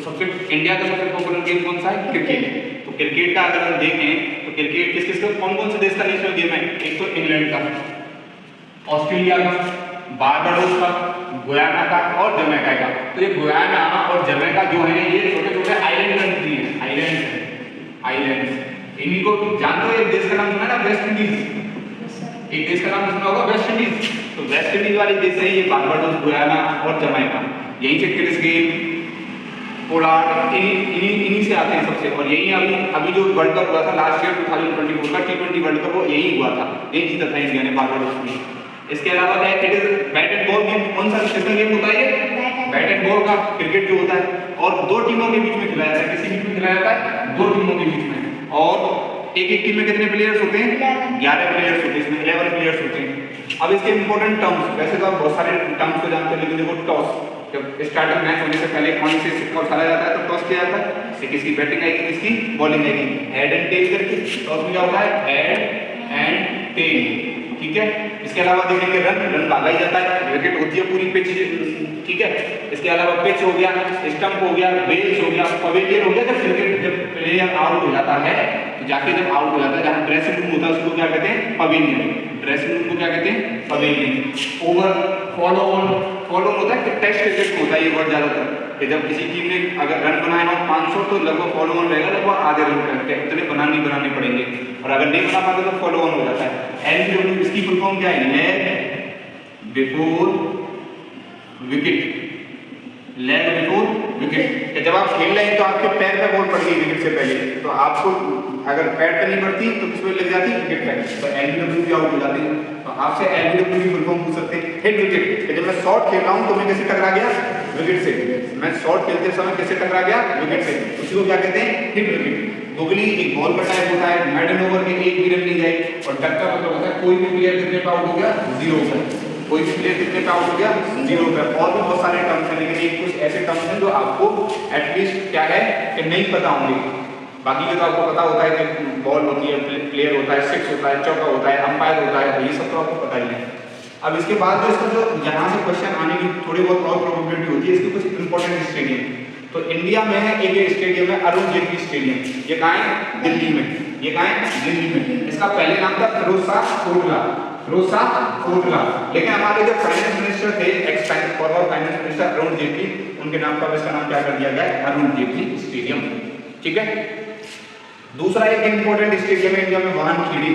सबसे इंडिया का सबसे पॉपुलर गेम कौन सा है? क्रिकेट। तो क्रिकेट का अगर हम देखें तो क्रिकेट किस किस का कौन कौन से देश का नेशनल गेम है? एक तो इंग्लैंड का, ऑस्ट्रेलिया का, बारबाडोस का, गुयाना का और जमैका का। तो ये गुयाना और जमैका जो है ये छोटे छोटे आइलैंड कंट्री है, आइलैंड। इन्हीं को जानते हो? एक देश का नाम सुना ना, वेस्ट इंडीज। एक देश का नाम सुना होगा, वेस्ट इंडीज। तो वेस्ट इंडीज वाले देश है ये बारबाडोस, गुयाना और जमैका। यहीं से क्रिस गेल, पोलार्ड, इन्हीं से आते हैं सबसे। और यही अभी जो वर्ल्ड कप हुआ था लास्ट ईयर 2024 का T20 वर्ल्ड कप, वो यही हुआ था, यही जीता था इंडिया ने बारबाडोस में। इसके अलावा क्या है, it is bat and ball game. कौन सा नेशनल गेम होता है ये? बैट एंड बॉल का क्रिकेट जो होता है, और दो टीमों के बीच में खिलाया जाता है। किसी बीच में खिलाया जाता है? दो टीमों के बीच में। और एक टीम में कितने प्लेयर्स होते हैं? 11 प्लेयर्स होते हैं, इसमें 11 प्लेयर्स होते हैं। अब इसके इंपॉर्टेंट टर्म्स, वैसे तो आप बहुत सारे टर्म्स को जानते हैं, लेकिन देखो टॉस, जब स्टार्टिंग मैच होने से पहले कौन से सिक्का उछाला जाता है तो टॉस किया जाता है, इससे किसकी बैटिंग आएगी, किसकी बॉलिंग आएगी, हेड एंड टेल करके। टॉस में क्या होता है? हेड एंड टेल, ठीक है। इसके अलावा देखेंगे रन भागा ही जाता है, विकेट होती है पूरी पिच, ठीक है। इसके अलावा पिच हो गया, स्टंप हो गया, बेल्स हो गया, पवेलियन हो गया। जब प्लेयर आउट हो जाता है तो जाके जब आउट हो जाता है, जहाँ ड्रेसिंग रूम होता है उसको क्या कहते हैं? पवेलियन। ड्रेसिंग रूम को क्या कहते हैं? पवेलियन। ओवर, फॉलो ऑन होता है कि टेस्ट क्रिकेट में होता है ये वर्ड ज्यादातर, कि जब किसी टीम ने अगर रन बनाए हो 500 तो लगभग फॉलो ऑन रहेगा, लगभग आधे रन करते हैं, इतने बनाने पड़ेंगे। और अगर नहीं बना पाते तो फॉलो ऑन हो जाता है। एलबीडब्ल्यू इसकी फुल फॉर्म क्या है? Leg before wicket. Leg before wicket, कि जब आप खेल रहे हैं तो आपके पैर पे बॉल पड़ गई विकेट से पहले, तो आपको अगर पैर पे नहीं पड़ती तो किस पे लग जाती? विकेट पे, तो एलबीडब्ल्यू भी आउट हो जाती है। तो आपसे एलबीडब्ल्यू की फुल फॉर्म पूछ सकते हैं। हिट विकेट, कि जब मैं शॉट खेल रहा हूं तो मैं कैसे टकरा गया? विकेट से। मैं शॉट खेलते समय कैसे टकरा गया? विकेट से, उसी को क्या कहते हैं? Hit wicket. गुगली एक बॉल का टाइप होता है, मेडन ओवर में एक भी रन नहीं जाए। और डक्का मतलब होता है कोई भी प्लेयर कितने पे आउट हो गया? 0 पे। कोई भी प्लेयर कितने पे आउट हो गया? 0 पे। और भी बहुत सारे टर्म्स हैं, लेकिन एक कुछ ऐसे टर्म्स हैं जो आपको एटलीस्ट क्या है कि नहीं पता होंगे। बाकी के तो आपको पता होता है कि बॉल होती है, प्लेयर होता है, सिक्स होता है, चौका होता है, अंपायर होता है, ये सब तो आपको पता ही है। अब इसके बाद जो इसका जो यहाँ से क्वेश्चन आने की थोड़ी बहुत और प्रोबेबिलिटी होती है, इसके कुछ इंपॉर्टेंट स्टेडियम। तो इंडिया में है एक स्टेडियम है अरुण जेटली स्टेडियम। ये कहाँ है? दिल्ली में। ये कहाँ है? दिल्ली में। इसका पहले नाम था फिरोज शाह कोटला। लेकिन हमारे जो फाइनेंस मिनिस्टर थे, x forward finance minister Arun Jaitley, उनके नाम पर इसका नाम क्या कर दिया गया? अरुण जेटली स्टेडियम, ठीक है। दूसरा एक इंपॉर्टेंट स्टेडियम है इंडिया में, वानखेड़े।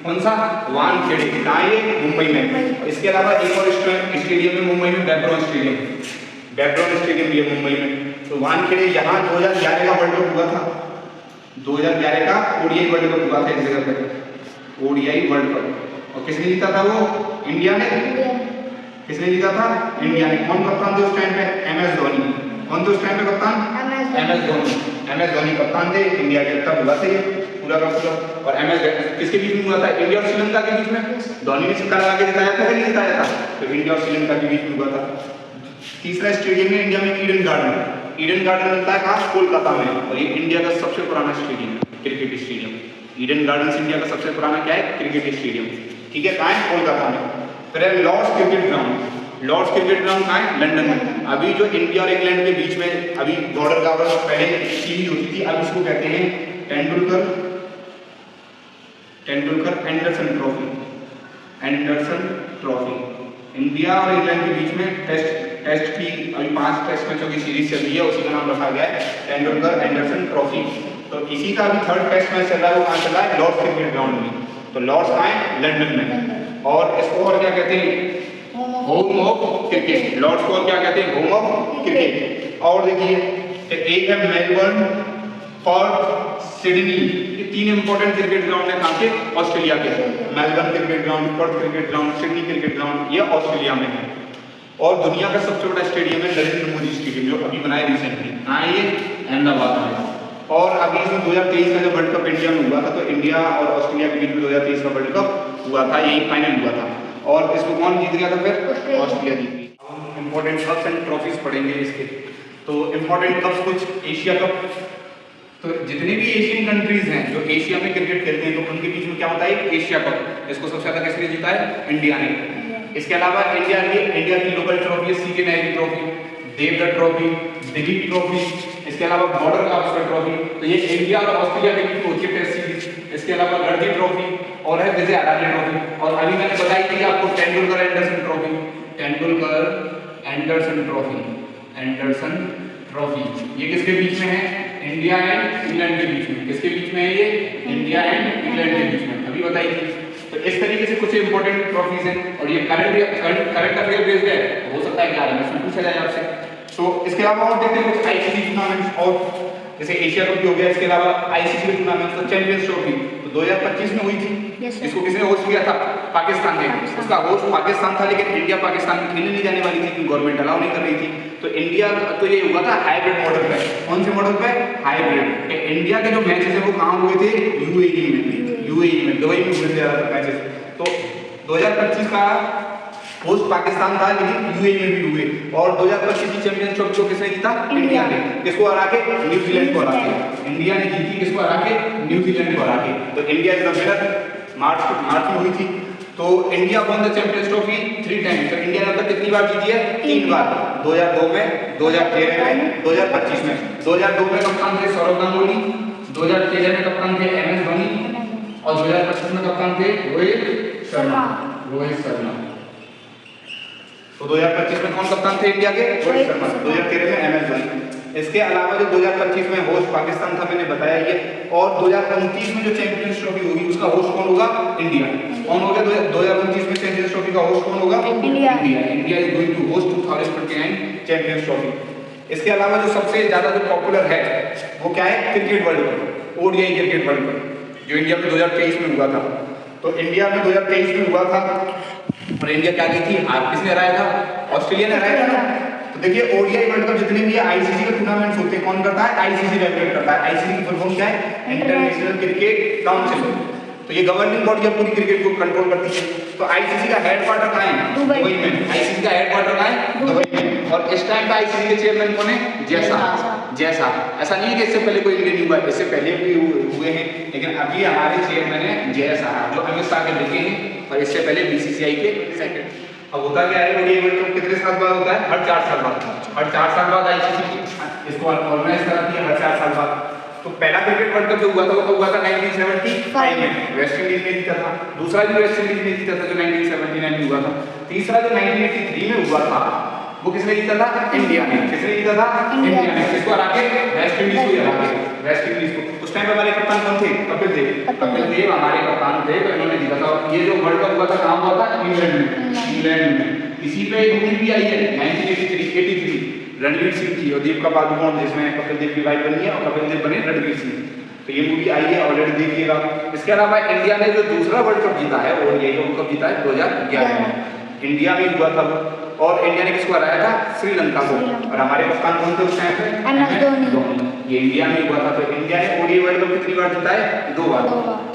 कौन सा? वानखेड़े। कहाँ है? मुंबई में। इसके अलावा एक और स्टेडियम है मुंबई में, बेब्रोन स्टेडियम भी है मुंबई में। तो वानखेड़े यहाँ 2011 का वर्ल्ड कप हुआ था, 2011 का ओडीआई वर्ल्ड कप हुआ था इस जगह पे, ओडीआई वर्ल्ड कप। और किसने जीता था वो? इंडिया ने। किसने जीता था? इंडिया ने। कौन कप्तान थे उस टाइम पे? MS धोनी। कौन थे उस टाइम पे कप्तान? MS धोनी कप्तान थे इंडिया के। तब हुआ था ये पूरा का पूरा। और MS किसके बीच में हुआ था? इंडिया और श्रीलंका के बीच में। धोनी ने सिक्का लगा के जिताया था कि नहीं जिताया था? तो इंडिया और श्रीलंका के बीच में हुआ था। तीसरा स्टेडियम है इंडिया में ईडन गार्डन मिलता है कहाँ? कोलकाता में। और ये इंडिया का सबसे पुराना stadium, cricket stadium. Eden garden India का सबसे पुराना क्या है? क्रिकेट स्टेडियम, ठीक है। कहाँ है? कोलकाता में। फिर है लॉर्ड्स क्रिकेट ग्राउंड कहाँ है? लंदन में। अभी जो इंडिया और इंग्लैंड के बीच में अभी बॉर्डर का पहले सीरीज होती थी, अब इसको कहते हैं टेंडुलकर एंडरसन ट्रॉफी। इंडिया और इंग्लैंड के बीच में टेस्ट की अभी 5 टेस्ट मैचों की सीरीज चल रही है, उसी का नाम रखा गया है टेंडुलकर एंडरसन ट्रॉफी। तो इसी का अभी 3rd टेस्ट मैच चल रहा है, वो कहाँ चल रहा है? लॉर्ड्स क्रिकेट ग्राउंड में। तो लॉर्ड्स कहाँ है? लंदन में। और इसको और क्या कहते हैं? Home of cricket. लॉर्ड्स को क्या कहते हैं? Home of cricket. और देखिए एक है मेलबर्न, पर्थ, सिडनी। ये 3 इंपॉर्टेंट क्रिकेट ग्राउंड है कहाँ के? ऑस्ट्रेलिया के। Melbourne cricket ground, Perth cricket ground, Sydney cricket ground, ये ऑस्ट्रेलिया में है। और दुनिया का सबसे बड़ा स्टेडियम है नरेंद्र मोदी स्टेडियम, जो अभी बनाया रिसेंटली। कहाँ है ये? अहमदाबाद में। और अभी इसमें 2023 का जो वर्ल्ड कप इंडिया में हुआ था, तो इंडिया और ऑस्ट्रेलिया के बीच में 2023 का वर्ल्ड कप हुआ था, यही फाइनल हुआ था। और इसको कौन जीत गया था फिर? ऑस्ट्रेलिया जीत गई। हम इंपॉर्टेंट कप्स एंड ट्रॉफीज पढ़ेंगे इसके। तो इंपॉर्टेंट कप्स कुछ, एशिया कप। तो जितने भी एशियन कंट्रीज हैं जो एशिया में क्रिकेट खेलते हैं, तो उनके बीच में क्या होता है? Asia cup. इसको सबसे ज्यादा किसने जीता है? इंडिया ने। इसके अलावा इंडिया की लोकल ट्रॉफी है CK Nehru trophy. Deodhar trophy, Duleep trophy, इसके अलावा बॉर्डर गावस्कर ट्रॉफी। तो ये इंडिया और ऑस्ट्रेलिया के बीच होती है टेस्ट सीरीज। इसके अलावा रणजी ट्रॉफी और है विजय हजारे ट्रॉफी। और अभी मैंने बताई थी आपको Tendulkar Anderson trophy, Tendulkar Anderson trophy, Anderson trophy. ये किसके बीच में है? इंडिया एंड इंग्लैंड के बीच में। किसके बीच में है ये? इंडिया एंड इंग्लैंड के बीच में, अभी बताई थी। तो इस तरीके से कुछ इंपॉर्टेंट ट्रॉफीज हैं और ये करंट अफेयर बेस्ड है, हो सकता है कि आगे में पूछा जाए आपसे। तो इसके अलावा और देखते हैं कुछ आईसीसी टूर्नामेंट्स, और जैसे एशिया कप भी हो गया। इसके अलावा आईसीसी के टूर्नामेंट्स, तो चैंपियंस ट्रॉफी तो 2025 में हुई थी। इसको किसने होस्ट किया था? पाकिस्तान ने। उसका होस्ट पाकिस्तान था, लेकिन इंडिया पाकिस्तान में खेलने नहीं जाने वाली थी क्योंकि गवर्नमेंट अलाउ नहीं कर रही थी। तो इंडिया तो ये हुआ था हाइब्रिड मॉडल पे। कौन से मॉडल पे? हाइब्रिड। इंडिया के जो मैचेस है वो कहाँ हुए थे? यूएई में, यूएई में, दुबई में हुए थे ज्यादातर मैचेस। तो 2025 का होस्ट पाकिस्तान था, लेकिन यूएई में भी हुए। और 2025 की चैंपियंस ट्रॉफी को किसने जीता? इंडिया ने। किसको हरा के? न्यूजीलैंड को हरा के। इंडिया ने जीती किसको हरा के? न्यूजीलैंड को हरा के। तो इंडिया इज द विनर। मार्च में हुई थी। तो India one the champions trophy 3 times. तो इंडिया ने अब तक कितनी बार जीती है? 3 बार। 2002 में, 2013 में, 2025 में। 2002 में कप्तान थे सौरव गांगुली, 2013 में कप्तान थे एमएस धोनी और 2025 में कप्तान थे रोहित शर्मा। तो 2025 में कौन कप्तान थे इंडिया के? रोहित शर्मा। 2013 में एमएस धोनी। इसके अलावा जो 2025 में होस्ट पाकिस्तान था, मैंने बताया ये। और 2029 में जो चैंपियंस ट्रॉफी होगी उसका होस्ट कौन होगा? इंडिया। कौन होगा 2029 में चैंपियंस ट्रॉफी का होस्ट कौन होगा? India. India is going to host 2029 champions trophy. इसके अलावा जो सबसे ज्यादा जो पॉपुलर है वो क्या है? Cricket world cup, ODI cricket world cup, जो इंडिया में 2023 में हुआ था। तो इंडिया में 2023 में हुआ था और इंडिया क्या गई थी? किसने हराया था? ऑस्ट्रेलिया ने हराया था ना। तो देखिए ओडीआई वर्ल्ड कप जितने भी आईसीसी के टूर्नामेंट्स होते हैं, कौन करता है? आईसीसी रेगुलेट करता है। आईसीसी की फुल फॉर्म क्या है? International cricket council. तो ये गवर्निंग बॉडी है, पूरी क्रिकेट को कंट्रोल करती है। तो आईसीसी का हेडक्वार्टर कहाँ है? दुबई में। आईसीसी का हेडक्वार्टर कहाँ है? दुबई में। और इस टाइम का आईसीसी के चेयरमैन कौन है? जैसा। ऐसा नहीं है कि इससे पहले कोई इंडियन हुआ, इससे पहले भी हुए हैं, लेकिन अभी हमारे चेयरमैन है जैसा, जो अमित शाह के लड़के हैं, और इससे पहले बीसीसीआई के सेक्रेटरी। अब होता क्या है? ओडीआई वर्ल्ड कप कितने साल बाद होता है? हर 4 साल बाद। हर 4 साल बाद आईसीसी इसको ऑर्गेनाइज कराती है, हर 4 साल बाद। तो पहला क्रिकेट वर्ल्ड कप जो हुआ था वो कब हुआ था? 1975 में वेस्ट इंडीज ने जीता था। दूसरा भी वेस्ट इंडीज ने जीता था जो 1979 में हुआ था। तीसरा जो 1983 में हुआ था वो किसने जीता था? इंडिया ने। किसने जीता था? इंडिया ने। किसको हरा के? वेस्ट इंडीज को हरा के। वेस्ट इंडीज को। उस टाइम पे हमारे कप्तान कौन थे? कपिल देव। कपिल देव हमारे कप्तान थे, तो इन्होंने जीता था। ये जो वर्ल्ड कप हुआ था कहाँ हुआ था? इंग्लैंड में। इंग्लैंड में। इसी पे एक मूवी भी आई है 1983 रणवीर सिंह की और दीपिका पादुकोण, जिसमें कपिल देव की वाइफ बनी है और कपिल देव बने रणवीर सिंह। तो ये मूवी आई है, ऑलरेडी देखिएगा। इसके अलावा इंडिया ने जो दूसरा वर्ल्ड कप जीता है ओडीआई वर्ल्ड कप जीता है 2011 में। इंडिया में हुआ था और इंडिया ने किसको हराया था? श्रीलंका को। और हमारे कप्तान कौन थे उस टाइम पे? एमएस धोनी। ये इंडिया में हुआ था। तो इंडिया ने ओडीआई वर्ल्ड कप कितनी बार जीता है? 2 बार।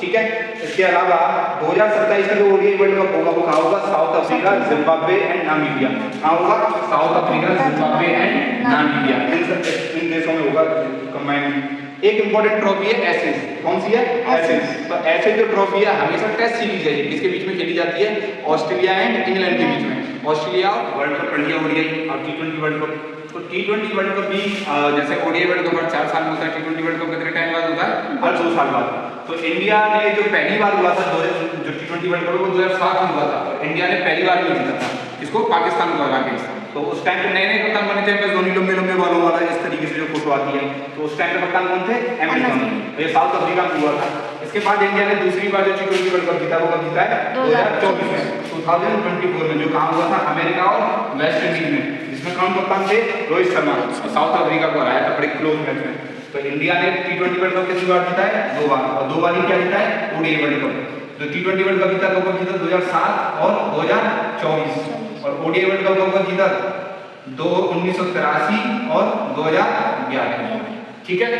ठीक है। इसके अलावा 2027 का जो ओडीआई वर्ल्ड कप होगा वो कहाँ होगा? South Africa, Zimbabwe and Namibia. कहाँ होगा? South Africa, Zimbabwe and Namibia. इन देशों में होगा कंबाइंड। एक इंपॉर्टेंट ट्रॉफी है एशेज। कौन सी है? एशेज। तो एशेज जो ट्रॉफी है हमेशा टेस्ट सीरीज है, किसके बीच में खेली जाती है? ऑस्ट्रेलिया एंड इंग्लैंड के बीच में। ऑस्ट्रेलिया वर्ल्ड कप कर लिया ओडीआई और टी20 वर्ल्ड कप। तो टी20 वर्ल्ड कप भी जैसे ओडीआई वर्ल्ड कप हर 4 साल में होता है, टी20 वर्ल्ड कप कितने टाइम बाद होता है? हर 2 साल बाद। तो इंडिया ने जो पहली बार हुआ था जो टी20 वर्ल्ड कप वो 2007 में हुआ था। इंडिया ने पहली बार में जीता था। इसको पाकिस्तान को हरा के। तो उस टाइम पे नए कप्तान बने थे एमएस धोनी, लंबे लंबे बालों वाला, इस तरीके से जो फोटो आती है। तो उस टाइम पे कप्तान कौन थे? एमएस धोनी। तो ये साउथ अफ्रीका में हुआ था। इसके बाद इंडिया ने दूसरी बार जो टी20 वर्ल्ड कप जीता वो कब जीता है? 2024 में, 2024 में, जो कहाँ हुआ था? अमेरिका और वेस्ट इंडीज में, जिसमें कौन कप्तान थे? रोहित शर्मा। और साउथ अफ्रीका को हराया था बड़े क्लोज मैच में। तो इंडिया ने टी20 वर्ल्ड कप कितनी बार जीता है? 2 बार। और 2 बार ही क्या जीता है? ODI world cup. जो टी20 वर्ल्ड कप जीता कब जीता? 2007 और 2024। और ओडीआई वर्ल्ड कप कब जीता? 1983 और 2011। ठीक है।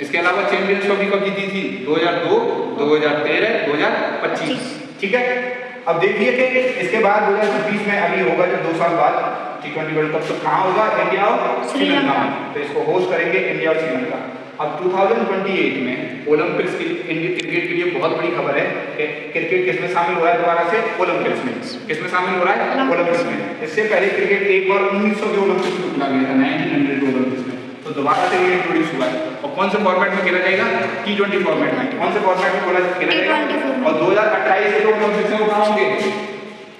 इसके अलावा चैंपियंस ट्रॉफी कब जीती थी? 2002, 2013, 2025। ठीक है। अब देखिए कि इसके बाद 2026 में अभी होगा जो 2 साल बाद T20 वर्ल्ड कप तो कहाँ होगा? इंडिया और श्रीलंका में। तो इसको होस्ट करेंगे इंडिया और श्रीलंका। अब 2028 में ओलंपिक्स के क्रिकेट के लिए बहुत बड़ी खबर है कि क्रिकेट किसमें शामिल हो रहा है दोबारा से? ओलंपिक्स में। किसमें शामिल हो रहा है? ओलंपिक्स में। इससे पहले क्रिकेट एक बार 1900 के ओलंपिक्स में खेला गया था, 1900 ओलंपिक्स में, तो दोबारा से ये इंट्रोड्यूस हुआ है। और कौन से फॉर्मेट में खेला जाएगा? T20 फॉर्मेट में। कौन से फॉर्मेट में खेला जाएगा? और 2028 के जो ओलंपिक्स में वो कहाँ होंगे?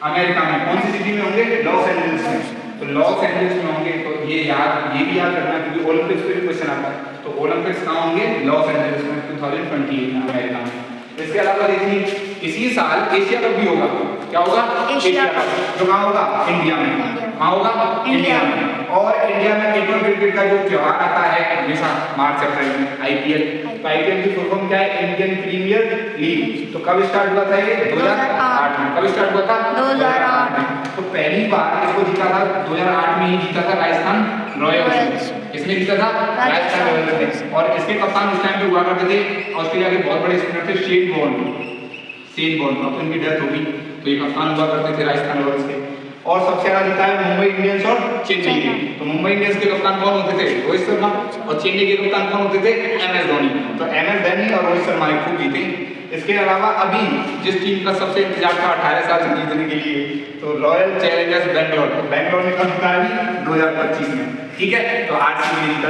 अमेरिका में। कौन सी सिटी में होंगे? लॉस एंजलिस में। तो लॉस एंजलिस में होंगे। तो ये भी याद रखना क्योंकि ओलंपिक्स पे भी क्वेश्चन आता है। तो ओलंपिक्स कहाँ होंगे? लॉस एंजलिस में 2028 में, अमेरिका में। इसके अलावा देखिए इसी साल एशिया कप भी होगा। क्या होगा? एशिया कप, जो कहाँ होगा? इंडिया में। कहाँ होगा? इंडिया में। और इंडिया में एक और क्रिकेट का जो त्योहार आता है हमेशा मार्च अप्रैल में, आईपीएल। तो आईपीएल की फुल फॉर्म क्या है? Indian premier league. तो कब स्टार्ट हुआ था ये? 2008 में। कब स्टार्ट हुआ था? 2008 में। तो पहली बार इसको जीता था 2008 में ही जीता था राजस्थान रॉयल्स। किसने जीता था? राजस्थान रॉयल्स ने। और इसके कप्तान उस टाइम पे हुआ करते थे ऑस्ट्रेलिया के बहुत बड़े स्पिनर थे शेन वॉर्न। अब उनकी डेथ हो गई, तो ये कप्तान हुआ करते थे राजस्थान रॉयल्स के। और सबसे ज्यादा जीता है मुंबई इंडियंस और चेन्नई के। तो मुंबई इंडियंस के कप्तान कौन होते थे? रोहित शर्मा। और चेन्नई के कप्तान कौन होते थे? MS धोनी। तो MS धोनी और रोहित शर्मा ने खूब जीते। इसके अलावा अभी जिस टीम का सबसे इंतजार था 18 साल से जीतने के लिए, तो रॉयल चैलेंजर्स बैंगलोर। तो बैंगलोर ने कब जीता है? 2025 में। ठीक है, तो आज की जीता